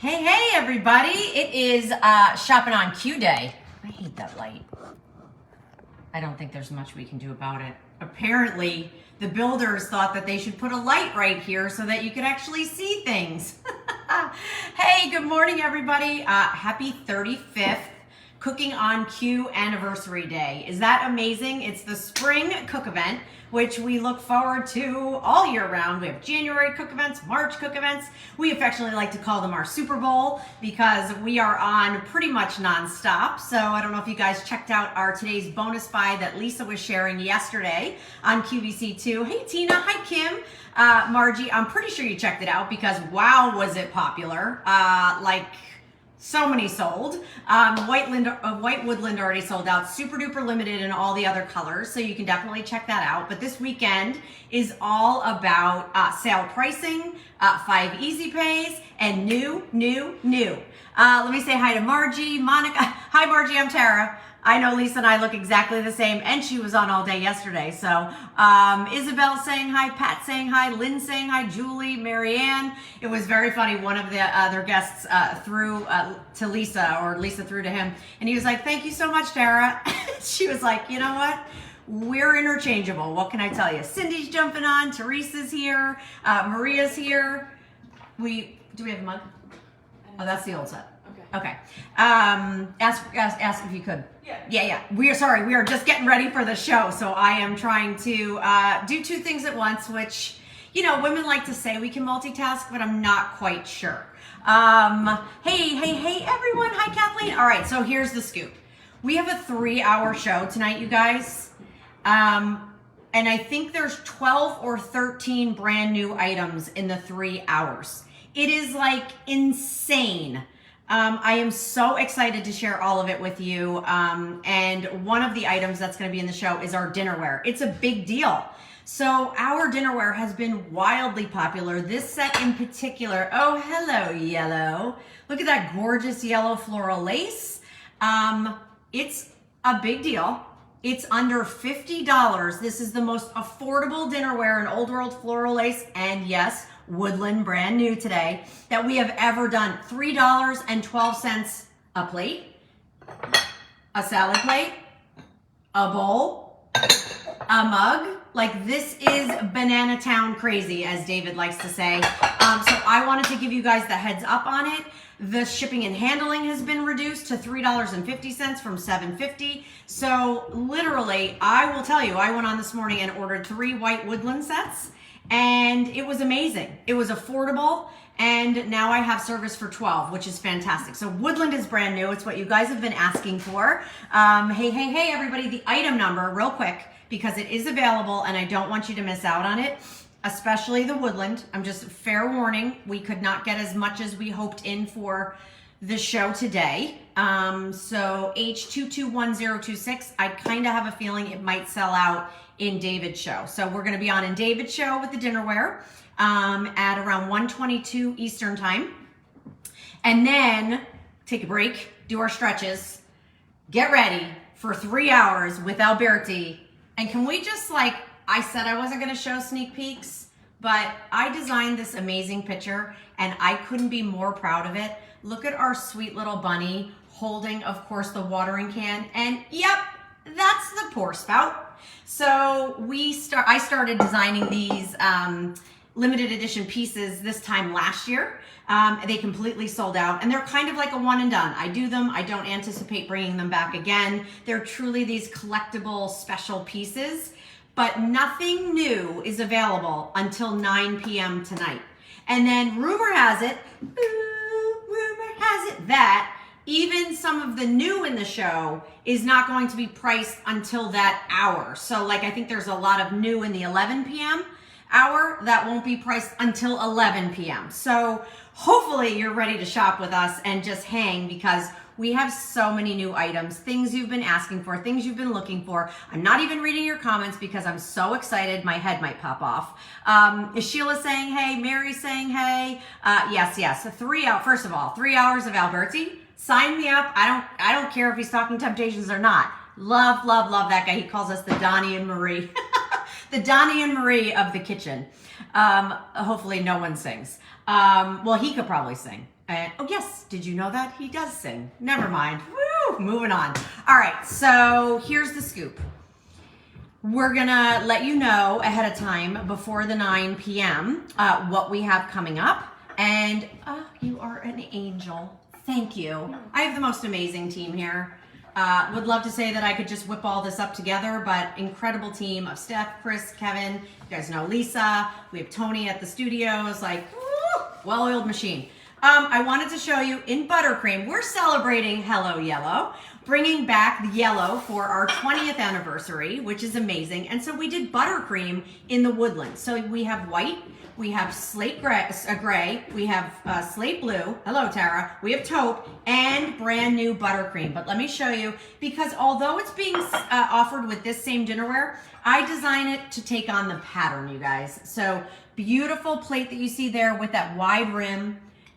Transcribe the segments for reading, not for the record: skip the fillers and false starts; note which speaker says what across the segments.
Speaker 1: Hey, everybody. It is Shopping on Q Day. I hate that light. I don't think there's much we can do about it. Apparently, the builders thought that they should put a light right here so that you could actually see things. Hey, good morning, everybody. Happy 35th Cooking on Q Anniversary Day. Is that amazing? It's the spring cook event, which we look forward to all year round. We have January cook events, March cook events. We affectionately like to call them our Super Bowl because we are on pretty much nonstop. So I don't know if you guys checked out our today's bonus buy that Lisa was sharing yesterday on QVC too. Hey Tina, hi Kim. Margie, I'm pretty sure you checked it out because wow, was it popular. So many sold. White Woodland already sold out. Super duper limited in all the other colors, so you can definitely check that out. But this weekend is all about sale pricing, 5 easy pays, and new. Let me say hi to Margie, Monica. Hi Margie, I'm Tara. I know Lisa and I look exactly the same, and she was on all day yesterday. So Isabel saying hi, Pat saying hi, Lynn saying hi, Julie, Marianne. It was very funny. One of the other guests threw to Lisa, or Lisa threw to him, and he was like, "Thank you so much, Tara." She was like, "You know what? We're interchangeable. What can I tell you?" Cindy's jumping on. Teresa's here. Maria's here. Do we have a mug? Oh, that's the old set. Okay. Ask if you could. Yeah. We are just getting ready for the show. So I am trying to do two things at once, which, you know, women like to say we can multitask, but I'm not quite sure. Hey, everyone. Hi, Kathleen. All right. So here's the scoop. We have a 3-hour show tonight, you guys. And I think there's 12 or 13 brand new items in the 3 hours. It is like insane. I am so excited to share all of it with you. And one of the items that's going to be in the show is our dinnerware. It's a big deal. So our dinnerware has been wildly popular. This set in particular. Oh, hello, yellow. Look at that gorgeous yellow floral lace. It's a big deal. It's under $50. This is the most affordable dinnerware in Old World floral lace. And yes, Woodland, brand new today, that we have ever done. $3.12 a plate, a salad plate, a bowl, a mug. Like, this is Banana Town crazy, as David likes to say. So I wanted to give you guys the heads up on it. The shipping and handling has been reduced to $3.50 from $7.50. So literally, I will tell you, I went on this morning and ordered 3 white Woodland sets. And it was amazing. It was affordable, and now I have service for 12, which is fantastic. So Woodland is brand new. It's what you guys have been asking for. Hey, everybody, the item number, real quick, because it is available, and I don't want you to miss out on it, especially the Woodland. I'm just fair warning. We could not get as much as we hoped in for the show today. So H221026, I kind of have a feeling it might sell out in David's show. So we're going to be on in David's show with the dinnerware at around 1:22 Eastern time. And then take a break, do our stretches, get ready for 3 hours with Alberti. And can we just, like, I said I wasn't going to show sneak peeks, but I designed this amazing picture and I couldn't be more proud of it. Look at our sweet little bunny holding, of course, the watering can. And yep, that's the pour spout. So I started designing these limited edition pieces this time last year. They completely sold out, and they're kind of like a one and done. I do them. I don't anticipate bringing them back again. They're truly these collectible special pieces, but nothing new is available until 9 p.m. tonight. And then rumor has it that even some of the new in the show is not going to be priced until that hour. So, like, I think there's a lot of new in the 11 p.m. hour that won't be priced until 11 p.m. So hopefully you're ready to shop with us and just hang, because we have so many new items, things you've been asking for, things you've been looking for. I'm not even reading your comments because I'm so excited my head might pop off. Is Sheila saying hey? Mary saying hey? Yes. 3 hours. First of all, 3 hours of Alberti. Sign me up. I don't care if he's talking Temptations or not. Love that guy. He calls us the Donnie and Marie. The Donnie and Marie of the kitchen. Hopefully no one sings. Well, he could probably sing. And, oh yes, did you know that? He does sing. Never mind. Woo, moving on. All right, so here's the scoop. We're gonna let you know ahead of time before the 9 p.m. What we have coming up. And you are an angel. Thank you. I have the most amazing team here. Would love to say that I could just whip all this up together, but incredible team of Steph, Chris, Kevin. You guys know Lisa. We have Tony at the studios. Like, woo, well-oiled machine. I wanted to show you in buttercream. We're celebrating Hello Yellow, bringing back the yellow for our 20th anniversary, which is amazing. And so we did buttercream in the woodland. So we have white. We have slate gray, we have slate blue, hello Tara, we have taupe, and brand new buttercream. But let me show you, because although it's being offered with this same dinnerware, I design it to take on the pattern, you guys. So beautiful plate that you see there with that wide rim,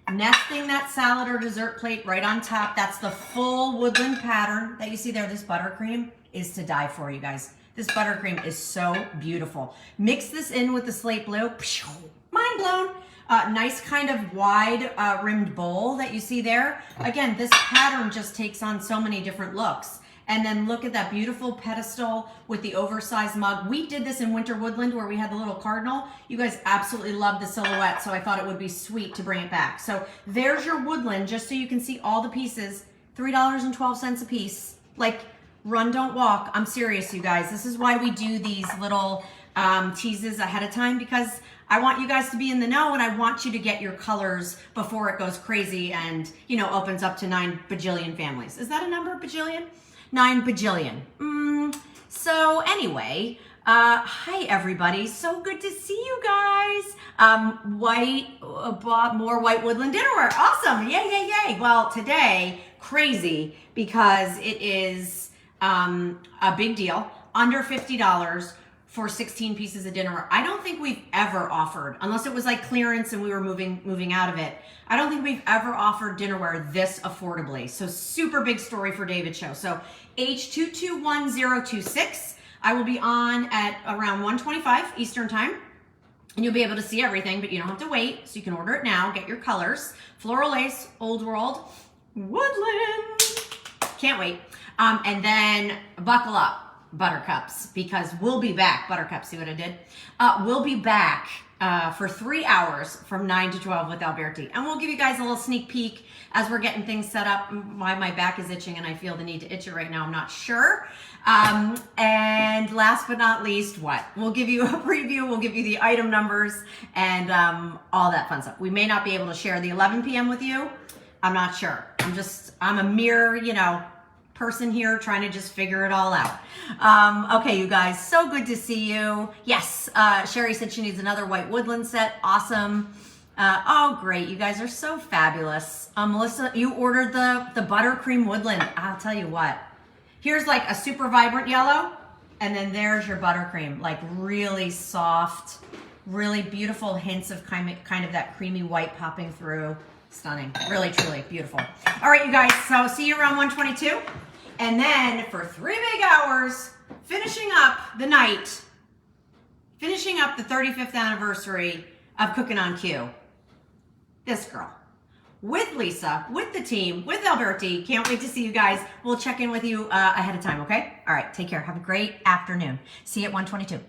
Speaker 1: nesting that salad or dessert plate right on top. That's the full woodland pattern that you see there. This buttercream is to die for, you guys. This buttercream is so beautiful. Mix this in with the slate blue. Mind blown. Nice kind of wide rimmed bowl that you see there. Again, this pattern just takes on so many different looks. And then look at that beautiful pedestal with the oversized mug. We did this in Winter Woodland where we had the little cardinal. You guys absolutely love the silhouette, so I thought it would be sweet to bring it back. So there's your woodland, just so you can see all the pieces. $3.12 a piece. Like, run, don't walk. I'm serious, you guys. This is why we do these little teases ahead of time, because I want you guys to be in the know and I want you to get your colors before it goes crazy and, you know, opens up to 9 bajillion families. Is that a number, bajillion? 9 bajillion. So anyway, hi everybody. So good to see you guys. More white woodland dinnerware. Awesome. Yay, yay, yay. Well, today, crazy, because it is a big deal, under $50 for 16 pieces of dinnerware. I don't think we've ever offered, unless it was like clearance and we were moving out of it. I don't think we've ever offered dinnerware this affordably. So super big story for David's show. So H221026, I will be on at around 1:25 Eastern time. And you'll be able to see everything, but you don't have to wait. So you can order it now, get your colors. Floral Lace, Old World, Woodland. Can't wait. And then buckle up, buttercups, because we'll be back. Buttercups, see what I did? We'll be back for 3 hours from 9 to 12 with Alberti. And we'll give you guys a little sneak peek as we're getting things set up. Why my back is itching and I feel the need to itch it right now, I'm not sure. And last but not least, what? We'll give you a preview, we'll give you the item numbers and all that fun stuff. We may not be able to share the 11 p.m. with you. I'm not sure. I'm a mere, you know, person here trying to just figure it all out. Okay, you guys, so good to see you. Yes, Sherry said she needs another white woodland set. Awesome. Oh, great. You guys are so fabulous. Melissa, you ordered the buttercream woodland. I'll tell you what. Here's like a super vibrant yellow, and then there's your buttercream. Like really soft, really beautiful hints of kind of that creamy white popping through. Stunning. Really, truly beautiful. All right, you guys. So see you around 1:22. And then for 3 big hours, finishing up the night, finishing up the 35th anniversary of Cooking on Q. This girl. With Lisa, with the team, with Alberti. Can't wait to see you guys. We'll check in with you ahead of time, okay? All right, take care. Have a great afternoon. See you at 1:22.